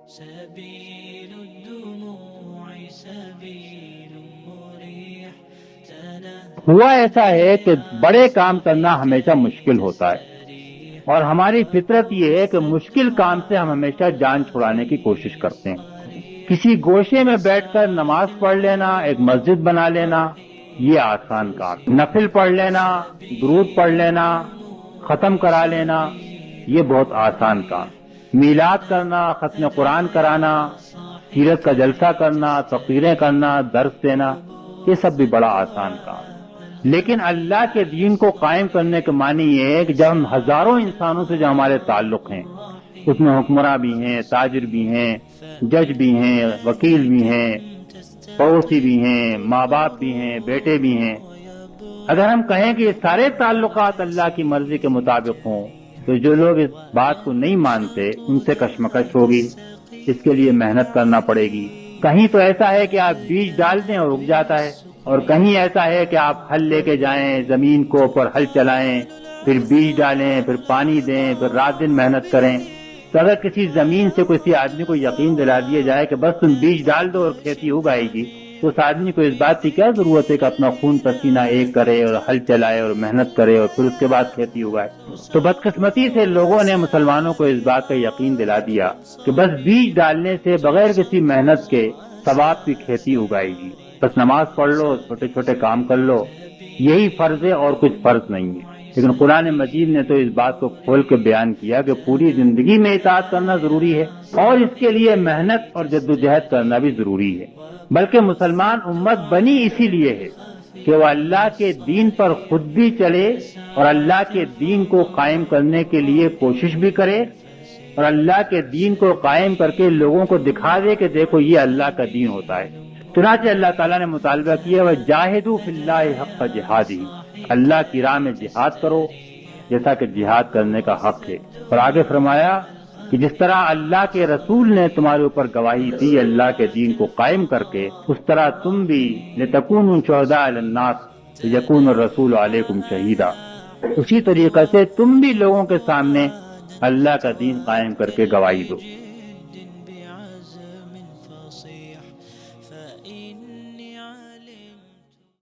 سبيل الدموع سبيل مريح ہوا ایسا ہے کہ بڑے کام کرنا ہمیشہ مشکل ہوتا ہے، اور ہماری فطرت یہ ہے کہ مشکل کام سے ہم ہمیشہ جان چھڑانے کی کوشش کرتے ہیں۔ کسی گوشے میں بیٹھ کر نماز پڑھ لینا، ایک مسجد بنا لینا، یہ آسان کام، نفل پڑھ لینا، درود پڑھ لینا، ختم کرا لینا، یہ بہت آسان کام۔ میلاد کرنا، ختم قرآن کرانا، سیرت کا جلسہ کرنا، تقریریں کرنا، درس دینا، یہ سب بھی بڑا آسان کام۔ لیکن اللہ کے دین کو قائم کرنے کے معنی یہ ہے کہ جب ہم ہزاروں انسانوں سے جو ہمارے تعلق ہیں، اس میں حکمراں بھی ہیں، تاجر بھی ہیں، جج بھی ہیں، وکیل بھی ہیں، پڑوسی بھی ہیں، ماں باپ بھی ہیں، بیٹے بھی ہیں، اگر ہم کہیں کہ یہ سارے تعلقات اللہ کی مرضی کے مطابق ہوں تو جو لوگ اس بات کو نہیں مانتے ان سے کشمکش ہوگی، اس کے لیے محنت کرنا پڑے گی۔ کہیں تو ایسا ہے کہ آپ بیج ڈال دیں اور اگ جاتا ہے، اور کہیں ایسا ہے کہ آپ ہل لے کے جائیں زمین کو، پر ہل چلائیں، پھر بیج ڈالیں، پھر پانی دیں، پھر رات دن محنت کریں۔ تو اگر کسی زمین سے کسی آدمی کو یقین دلا دیا جائے کہ بس تم بیج ڈال دو اور کھیتی اگائے گی، تو اس آدمی کو اس بات کی کیا ضرورت ہے کہ اپنا خون پسینہ ایک کرے اور ہل چلائے اور محنت کرے اور پھر اس کے بعد کھیتی اگائے؟ تو بدقسمتی سے لوگوں نے مسلمانوں کو اس بات کا یقین دلا دیا کہ بس بیج ڈالنے سے بغیر کسی محنت کے ثواب کی کھیتی اگائے گی، بس نماز پڑھ لو، چھوٹے چھوٹے کام کر لو، یہی فرض ہے اور کچھ فرض نہیں ہے۔ لیکن قرآن مجید نے تو اس بات کو کھول کے بیان کیا کہ پوری زندگی میں اطاعت کرنا ضروری ہے، اور اس کے لیے محنت اور جدوجہد کرنا بھی ضروری ہے۔ بلکہ مسلمان امت بنی اسی لیے ہے کہ وہ اللہ کے دین پر خود بھی چلے اور اللہ کے دین کو قائم کرنے کے لیے کوشش بھی کرے، اور اللہ کے دین کو قائم کر کے لوگوں کو دکھا دے کہ دیکھو یہ اللہ کا دین ہوتا ہے۔ چنانچہ اللہ تعالیٰ نے مطالبہ کیا وَجَاهِدُوا فِي اللَّهِ حَقَّ جِهَادِهِ، اللہ کی راہ میں جہاد کرو جیسا کہ جہاد کرنے کا حق ہے۔ اور آگے فرمایا کہ جس طرح اللہ کے رسول نے تمہارے اوپر گواہی دی اللہ کے دین کو قائم کر کے، اس طرح تم بھی لِتَكُونُوا شُهَدَاءَ عَلَى النَّاسِ وَيَكُونَ الرَّسُولُ عَلَيْكُمْ شَهِيدًا، اسی طریقے سے تم بھی لوگوں کے سامنے اللہ کا دین قائم کر کے گواہی دو۔